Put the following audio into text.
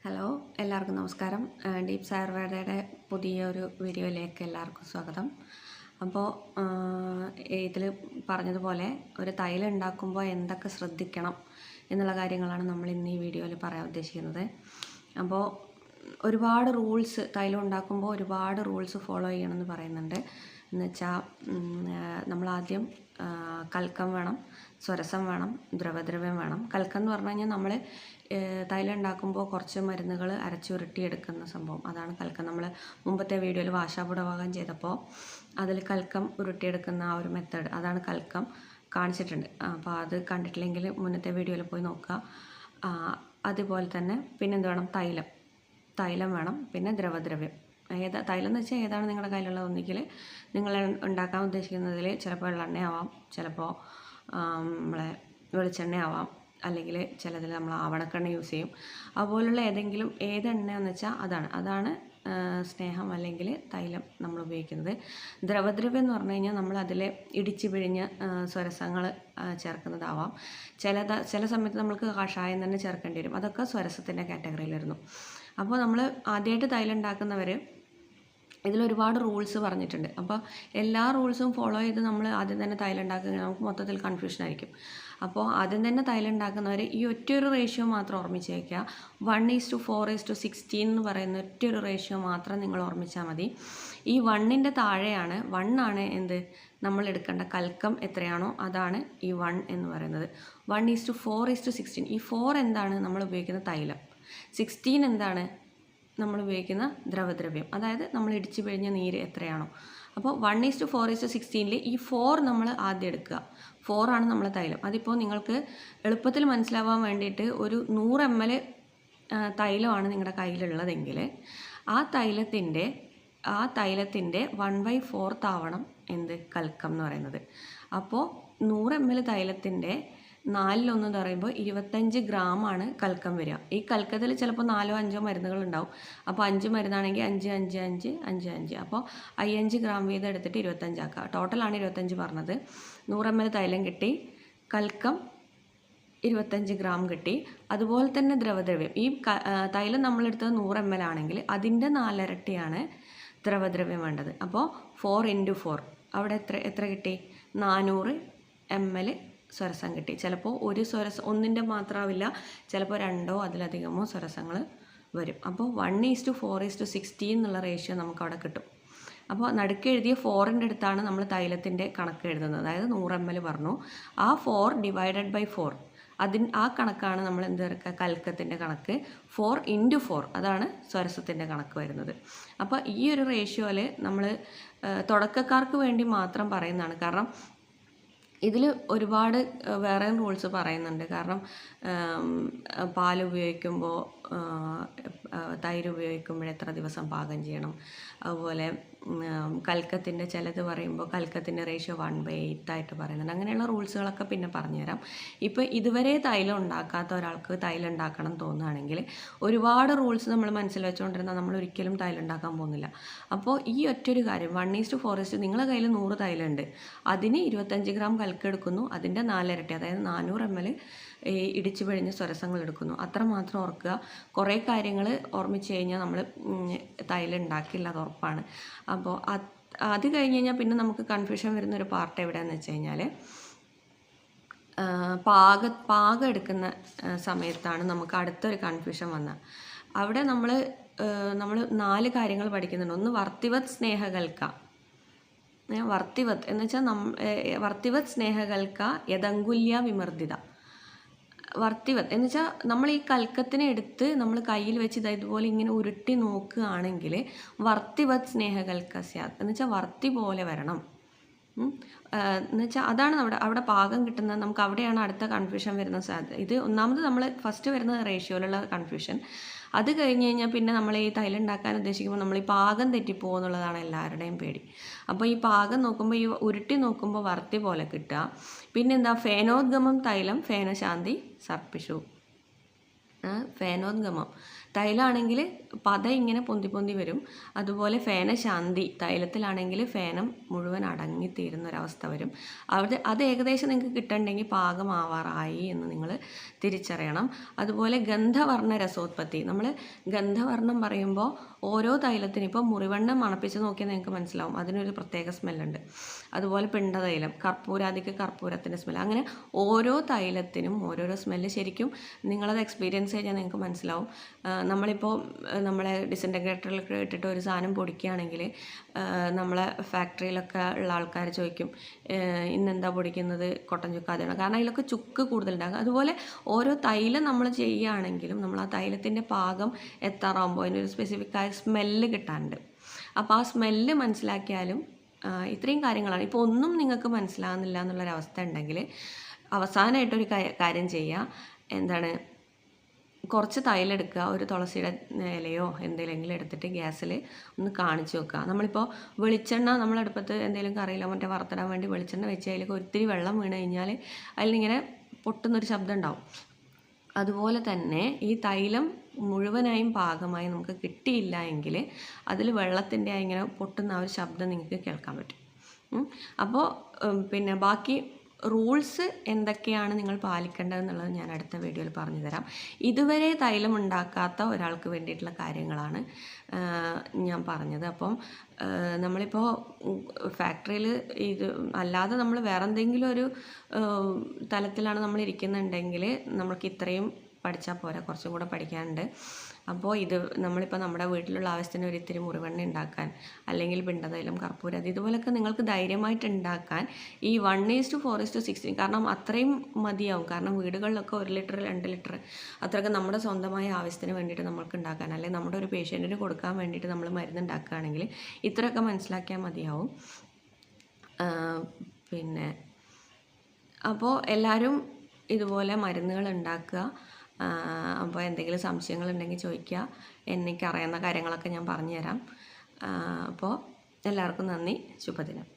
Hello, എല്ലാവർക്കും നമസ്കാരം. ഡീപ്സ് ആയുർവേദയുടെ പുതിയൊരു വീഡിയോയിലേക്ക് എല്ലാവർക്കും സ്വാഗതം. അപ്പോൾ ഇതിൽ പറഞ്ഞതുപോലെ ഒരു തൈലം ഉണ്ടാക്കുമ്പോൾ എന്തൊക്കെ ശ്രദ്ധിക്കണം എന്നുള്ള കാര്യങ്ങളാണ് നമ്മൾ ഇന്ന് ഈ വീഡിയോയിൽ പറയാൻ ഉദ്ദേശിക്കുന്നത്. അപ്പോൾ ഒരുപാട് റൂൾസ് തൈലം ഉണ്ടാക്കുമ്പോൾ ഒരുപാട് റൂൾസ് ഫോളോ ചെയ്യണമെന്ന് പറയുന്നുണ്ട്. എന്നുവെച്ചാൽ നമ്മളാദ്യം കൽക്കം വേണം, സ്വരസം വേണം, ദ്രവദ്രവ്യം വേണം. കൽക്കം എന്ന് പറഞ്ഞു കഴിഞ്ഞാൽ നമ്മൾ തൈലം ഉണ്ടാക്കുമ്പോൾ കുറച്ച് മരുന്നുകൾ അരച്ചുരുട്ടിയെടുക്കുന്ന സംഭവം, അതാണ് കൽക്കം. നമ്മൾ മുമ്പത്തെ വീഡിയോയിൽ വാശാപുടഭാഗം ചെയ്തപ്പോൾ അതിൽ കൽക്കം ഉരുട്ടിയെടുക്കുന്ന ആ ഒരു മെത്തേഡ്, അതാണ് കൽക്കം കാണിച്ചിട്ടുണ്ട്. അപ്പോൾ അത് കണ്ടിട്ടില്ലെങ്കിൽ മുന്നത്തെ വീഡിയോയിൽ പോയി നോക്കുക. അതുപോലെ തന്നെ പിന്നെന്ത് വേണം? തൈലം വേണം. പിന്നെ ദ്രവദ്രവ്യം. തൈലം എന്ന് വെച്ചാൽ ഏതാണ് നിങ്ങളുടെ കയ്യിലുള്ള ഒന്നുകിൽ നിങ്ങൾ ഉണ്ടാക്കാൻ ഉദ്ദേശിക്കുന്നതിൽ ചിലപ്പോൾ എള്ളെണ്ണയാവാം, ചിലപ്പോൾ നമ്മളെ വെളിച്ചെണ്ണയാവാം, അല്ലെങ്കിൽ ചിലതിൽ നമ്മൾ ആവണക്കെണ്ണ യൂസ് ചെയ്യും. അതുപോലുള്ള ഏതെണ്ണയെന്ന് വെച്ചാൽ അതാണ് സ്നേഹം അല്ലെങ്കിൽ തൈലം നമ്മൾ ഉപയോഗിക്കുന്നത്. ദ്രവദ്രവ്യം എന്ന് പറഞ്ഞു കഴിഞ്ഞാൽ നമ്മൾ അതിൽ ഇടിച്ച് പിഴിഞ്ഞ് സ്വരസങ്ങൾ ചേർക്കുന്നതാവാം. ചില സമയത്ത് നമ്മൾക്ക് കഷായം തന്നെ ചേർക്കേണ്ടി വരും. അതൊക്കെ സ്വരസത്തിൻ്റെ കാറ്റഗറിയിൽ വരുന്നു. അപ്പോൾ നമ്മൾ ആദ്യമായിട്ട് തൈലം ഉണ്ടാക്കുന്നവർ ഇതിലൊരുപാട് റൂൾസ് പറഞ്ഞിട്ടുണ്ട്. അപ്പോൾ എല്ലാ റൂൾസും ഫോളോ ചെയ്ത് നമ്മൾ ആദ്യം തന്നെ തൈലം ഉണ്ടാക്കുകയാണെങ്കിൽ നമുക്ക് മൊത്തത്തിൽ കൺഫ്യൂഷൻ ആയിരിക്കും. അപ്പോൾ ആദ്യം തന്നെ തൈലം ഉണ്ടാക്കുന്നവർ ഈ ഒറ്റൊരു റേഷ്യോ മാത്രം ഓർമ്മിച്ച് വയ്ക്കുക. 1:4:16 എന്ന് പറയുന്ന ഒറ്റൊരു റേഷ്യോ മാത്രം നിങ്ങൾ ഓർമ്മിച്ചാൽ മതി. ഈ 1ൻ്റെ താഴെയാണ് 1 ആണ് എന്ത് നമ്മൾ എടുക്കേണ്ട കൽക്കം എത്രയാണോ അതാണ് ഈ 1 എന്ന് പറയുന്നത്. 1:4:16. ഈ 4 എന്താണ്? നമ്മൾ ഉപയോഗിക്കുന്ന തൈലം. 16 എന്താണ്? നമ്മൾ ഉപയോഗിക്കുന്ന ദ്രവദ്രവ്യം, അതായത് നമ്മൾ ഇടിച്ച് പിഴിഞ്ഞ നീര് എത്രയാണോ. അപ്പോൾ 1:4:16 ഈ 4 നമ്മൾ ആദ്യം എടുക്കുക. 4 ആണ് നമ്മൾ തൈലം. അതിപ്പോൾ നിങ്ങൾക്ക് എളുപ്പത്തിൽ മനസ്സിലാവാൻ വേണ്ടിയിട്ട് ഒരു 100 ml തൈലമാണ് നിങ്ങളുടെ കയ്യിലുള്ളതെങ്കിൽ ആ തൈലത്തിൻ്റെ 1/4 ആവണം എന്ത് കൽക്കം എന്ന് പറയുന്നത്. അപ്പോൾ 100 ml തൈലത്തിൻ്റെ 4/1 എന്ന് പറയുമ്പോൾ 25 ഗ്രാമാണ് കൽക്കം വരിക. ഈ കൽക്കത്തിൽ ചിലപ്പോൾ 4-5 മരുന്നുകൾ ഉണ്ടാവും. അപ്പോൾ 5 മരുന്നാണെങ്കിൽ 5, 5, 5, 5, 5. അപ്പോൾ 5 ഗ്രാം വീതം എടുത്തിട്ട് 25 ആക്കുക. ടോട്ടലാണ് 25 പറഞ്ഞത്. 100 ml തൈലം കിട്ടി, കൽക്കം 25 ഗ്രാം കിട്ടി. അതുപോലെ തന്നെ ദ്രവദ്രവ്യം, ഈ തൈലം നമ്മളെടുത്തത് 100 ml ആണെങ്കിൽ അതിൻ്റെ 4 ഇരട്ടിയാണ് ദ്രവദ്രവ്യം വേണ്ടത്. അപ്പോൾ 4 × 4 അവിടെ എത്ര കിട്ടി? 400 ml സ്വരസം കിട്ടി. ചിലപ്പോൾ ഒരു ഒന്നിൻ്റെ മാത്രമാവില്ല, ചിലപ്പോൾ 2 അതിലധികമോ സ്വരസങ്ങൾ വരും. അപ്പോൾ 1:4:16 എന്നുള്ള റേഷ്യോ നമുക്ക് അവിടെ കിട്ടും. അപ്പോൾ നടുക്ക് എഴുതിയ 4ൻ്റെ അടുത്താണ് നമ്മൾ തൈലത്തിൻ്റെ കണക്ക് എഴുതുന്നത്. അതായത് 100 ml പറഞ്ഞു, ആ 4/4 ആ കണക്കാണ് നമ്മൾ എന്ത് എടുക്കുക? കൽക്കത്തിൻ്റെ കണക്ക്. 4 × 4 അതാണ് സ്വരസത്തിൻ്റെ കണക്ക് വരുന്നത്. അപ്പോൾ ഈ ഒരു റേഷ്യോയിൽ നമ്മൾ തുടക്കക്കാർക്ക് വേണ്ടി മാത്രം പറയുന്നതാണ്. കാരണം ഇതിൽ ഒരുപാട് വേറെ റൂൾസ് പറയുന്നുണ്ട്. കാരണം പാൽ ഉപയോഗിക്കുമ്പോൾ തൈര് ഉപയോഗിക്കുമ്പോൾ എത്ര ദിവസം പാകം ചെയ്യണം, അതുപോലെ കൽക്കത്തിൻ്റെ ചിലത് പറയുമ്പോൾ കൽക്കത്തിൻ്റെ റേഷ്യോ 1/8 ആയിട്ട് പറയുന്നുണ്ട്. അങ്ങനെയുള്ള റൂൾസുകളൊക്കെ പിന്നെ പറഞ്ഞുതരാം. ഇപ്പോൾ ഇതുവരെ തൈലം ഉണ്ടാക്കാത്ത ഒരാൾക്ക് തൈലം ഉണ്ടാക്കണം തോന്നുകയാണെങ്കിൽ ഒരുപാട് റൂൾസ് നമ്മൾ മനസ്സിൽ വെച്ചുകൊണ്ടിരുന്നാൽ നമ്മൾ ഒരിക്കലും തൈലം ഉണ്ടാക്കാൻ പോകുന്നില്ല. അപ്പോൾ ഈ ഒറ്റൊരു കാര്യം 1:4 നിങ്ങളുടെ കയ്യിൽ 100 തൈലം ഉണ്ട്, അതിന് 25 ഗ്രാം കൽക്കെടുക്കുന്നു, അതിൻ്റെ 4 ഇരട്ടി അതായത് 400 ml ഇടിച്ചു പിഴിഞ്ഞ് സ്വരസങ്ങൾ എടുക്കുന്നു. അത്ര മാത്രം ഓർക്കുക. കുറേ കാര്യങ്ങൾ ഓർമ്മിച്ച് കഴിഞ്ഞാൽ നമ്മൾ തൈലം ഉണ്ടാക്കില്ല, അത് ഉറപ്പാണ്. അപ്പോൾ അത് കഴിഞ്ഞ് കഴിഞ്ഞാൽ പിന്നെ നമുക്ക് കൺഫ്യൂഷൻ വരുന്നൊരു പാർട്ട് എവിടെയാണെന്ന് വെച്ച് കഴിഞ്ഞാൽ പാകം എടുക്കുന്ന സമയത്താണ് നമുക്ക് അടുത്തൊരു കൺഫ്യൂഷൻ വന്നത്. അവിടെ നമ്മൾ 4 കാര്യങ്ങൾ പഠിക്കുന്നുണ്ട്. ഒന്ന് വർത്തിവത് സ്നേഹകൽക്ക. വർത്തിവത് എന്ന് വെച്ചാൽ വർത്തിവത് സ്നേഹകൽക്ക യദങ്കുല്യ വിമർദ്ദിത. വർത്തിവത് എന്ന് വെച്ചാൽ നമ്മൾ ഈ കൽക്കത്തിനെ എടുത്ത് നമ്മൾ കയ്യിൽ വെച്ച് ഇതുപോലെ ഇങ്ങനെ ഉരുട്ടി നോക്കുകയാണെങ്കിൽ വർത്തിവത് സ്നേഹകൽക്ക സ്യാത് എന്ന് വെച്ചാൽ വർത്തി പോലെ വരണം എന്ന് വെച്ചാൽ അതാണ് അവിടെ പാകം കിട്ടുന്നത്. നമുക്ക് അവിടെയാണ് അടുത്ത കൺഫ്യൂഷൻ വരുന്ന സാധ്യത. ഇത് ഒന്നാമത് നമ്മൾ ഫസ്റ്റ് വരുന്ന റേഷ്യോയിലുള്ള കൺഫ്യൂഷൻ. അത് കഴിഞ്ഞ് കഴിഞ്ഞാൽ പിന്നെ നമ്മൾ ഈ തൈലം ഉണ്ടാക്കാൻ ഉദ്ദേശിക്കുമ്പോൾ നമ്മൾ ഈ പാകം തെറ്റിപ്പോകുന്നുള്ളതാണ് എല്ലാവരുടെയും പേടി. അപ്പോൾ ഈ പാകം നോക്കുമ്പോൾ ഈ ഉരുട്ടി നോക്കുമ്പോൾ വർത്തി പോലെ കിട്ടുക. പിന്നെന്താ? ഫേനോദ്ഗമം തൈലം ഫേനശാന്തി സർപ്പിഷു. ഫേനോദ്ഗമം തൈലാണെങ്കിൽ പത ഇങ്ങനെ പൊന്തി പൊന്തി വരും. അതുപോലെ ഫേനശാന്തി തൈലത്തിലാണെങ്കിൽ ഫേനം മുഴുവൻ അടങ്ങിത്തീരുന്ന ഒരവസ്ഥ വരും. അത് ഏകദേശം നിങ്ങൾക്ക് കിട്ടണമെങ്കിൽ പാകമാവാറായി എന്ന് നിങ്ങൾ തിരിച്ചറിയണം. അതുപോലെ ഗന്ധവർണ്ണ രസോത്പത്തി, നമ്മൾ ഗന്ധവർണ്ണം പറയുമ്പോൾ ഓരോ തൈലത്തിനും ഇപ്പോൾ മുറിവെണ്ണം മണപ്പിച്ച് നോക്കിയാൽ നിങ്ങൾക്ക് മനസ്സിലാവും, അതിനൊരു പ്രത്യേക സ്മെല്ലുണ്ട്. അതുപോലെ പിണ്ടതൈലം, കർപ്പൂരാദിക്ക് കർപ്പൂരത്തിൻ്റെ സ്മെല്ല്, അങ്ങനെ ഓരോ തൈലത്തിനും ഓരോരോ സ്മെല്ല്. ശരിക്കും നിങ്ങളത് എക്സ്പീരിയൻസ് ചെയ്താൽ നിങ്ങൾക്ക് മനസ്സിലാവും. നമ്മളിപ്പോൾ നമ്മളെ ഡിസിൻറ്റഗ്രേറ്ററിലൊക്കെ ഇട്ടിട്ട് ഒരു സാധനം പൊടിക്കുകയാണെങ്കിൽ നമ്മളെ ഫാക്ടറിയിലൊക്കെ ഉള്ള ആൾക്കാർ ചോദിക്കും, ഇന്നെന്താ പൊടിക്കുന്നത്, കൊട്ടൻ ചുക്ക് അതാണ്, കാരണം അതിലൊക്കെ ചുക്ക് കൂടുതലുണ്ടാകും. അതുപോലെ ഓരോ തൈലം നമ്മൾ ചെയ്യുകയാണെങ്കിലും നമ്മൾ ആ തൈലത്തിൻ്റെ പാകം എത്താറാകുമ്പോൾ അതിനൊരു സ്പെസിഫിക്കായ സ്മെല്ല് കിട്ടാനുണ്ട്. അപ്പോൾ ആ സ്മെല്ല് മനസ്സിലാക്കിയാലും ഇത്രയും കാര്യങ്ങളാണ്. ഇപ്പോൾ ഒന്നും നിങ്ങൾക്ക് മനസ്സിലാകുന്നില്ല എന്നുള്ളൊരവസ്ഥ ഉണ്ടെങ്കിൽ അവസാനമായിട്ടൊരു കാര്യം ചെയ്യുക. എന്താണ്, കുറച്ച് തൈലെടുക്കുക, ഒരു തുളസിയുടെ ഇലയോ എന്തെങ്കിലും എടുത്തിട്ട് ഗ്യാസിൽ ഒന്ന് കാണിച്ച് വെക്കുക. നമ്മളിപ്പോൾ വെളിച്ചെണ്ണ നമ്മളടുപ്പത്ത് എന്തെങ്കിലും കറിയിലോ മറ്റേ വറുത്തിടാൻ വേണ്ടി വെളിച്ചെണ്ണ വെച്ച് അതിലേക്ക് ഒത്തിരി വെള്ളം വീണ് കഴിഞ്ഞാൽ അതിലിങ്ങനെ പൊട്ടുന്നൊരു ശബ്ദം ഉണ്ടാവും. അതുപോലെ തന്നെ ഈ തൈലം മുഴുവനായും പാകമായി നമുക്ക് കിട്ടിയില്ല എങ്കിൽ അതിൽ വെള്ളത്തിൻ്റെ ഇങ്ങനെ പൊട്ടുന്ന ആ ഒരു ശബ്ദം നിങ്ങൾക്ക് കേൾക്കാൻ പറ്റും. അപ്പോൾ പിന്നെ ബാക്കി റൂൾസ് എന്തൊക്കെയാണ് നിങ്ങൾ പാലിക്കേണ്ടതെന്നുള്ളത് ഞാൻ അടുത്ത വീഡിയോയിൽ പറഞ്ഞു തരാം. ഇതുവരെ തൈലം ഉണ്ടാക്കാത്ത ഒരാൾക്ക് വേണ്ടിയിട്ടുള്ള കാര്യങ്ങളാണ് ഞാൻ പറഞ്ഞത്. അപ്പം നമ്മളിപ്പോൾ ഫാക്ടറിയിൽ ഇത് അല്ലാതെ നമ്മൾ വേറെ എന്തെങ്കിലും ഒരു തലത്തിലാണ് നമ്മൾ ഇരിക്കുന്നുണ്ടെങ്കിൽ നമുക്ക് ഇത്രയും പഠിച്ചാൽ പോരാ, കുറച്ചും കൂടെ പഠിക്കാനുണ്ട്. അപ്പോൾ ഇത് നമ്മളിപ്പോൾ നമ്മുടെ വീട്ടിലുള്ള ആവശ്യത്തിന് ഒരു ഇത്തിരി മുറിവെണ്ണ ഉണ്ടാക്കാൻ, അല്ലെങ്കിൽ പിണ്ടതൈലം, കർപ്പൂരം, ഇതുപോലൊക്കെ നിങ്ങൾക്ക് ധൈര്യമായിട്ട് ഉണ്ടാക്കാൻ ഈ 1:4:16, കാരണം അത്രയും മതിയാവും. കാരണം വീടുകളിലൊക്കെ 1 ലിറ്റർ 2 ലിറ്റർ അത്രയൊക്കെ നമ്മുടെ സ്വന്തമായ ആവശ്യത്തിന് വേണ്ടിയിട്ട് നമ്മൾക്ക് ഉണ്ടാക്കാൻ, അല്ലെങ്കിൽ നമ്മുടെ ഒരു പേഷ്യൻറ്റിന് കൊടുക്കാൻ വേണ്ടിയിട്ട് നമ്മൾ മരുന്ന് ഉണ്ടാക്കുകയാണെങ്കിൽ ഇത്രയൊക്കെ മനസ്സിലാക്കിയാൽ മതിയാവും. പിന്നെ അപ്പോൾ എല്ലാവരും ഇതുപോലെ മരുന്നുകൾ ഉണ്ടാക്കുക. അപ്പോൾ എന്തെങ്കിലും സംശയങ്ങളുണ്ടെങ്കിൽ ചോദിക്കുക, എനിക്കറിയുന്ന കാര്യങ്ങളൊക്കെ ഞാൻ പറഞ്ഞു തരാം. അപ്പോൾ എല്ലാവർക്കും നന്ദി, ശുഭദിനം.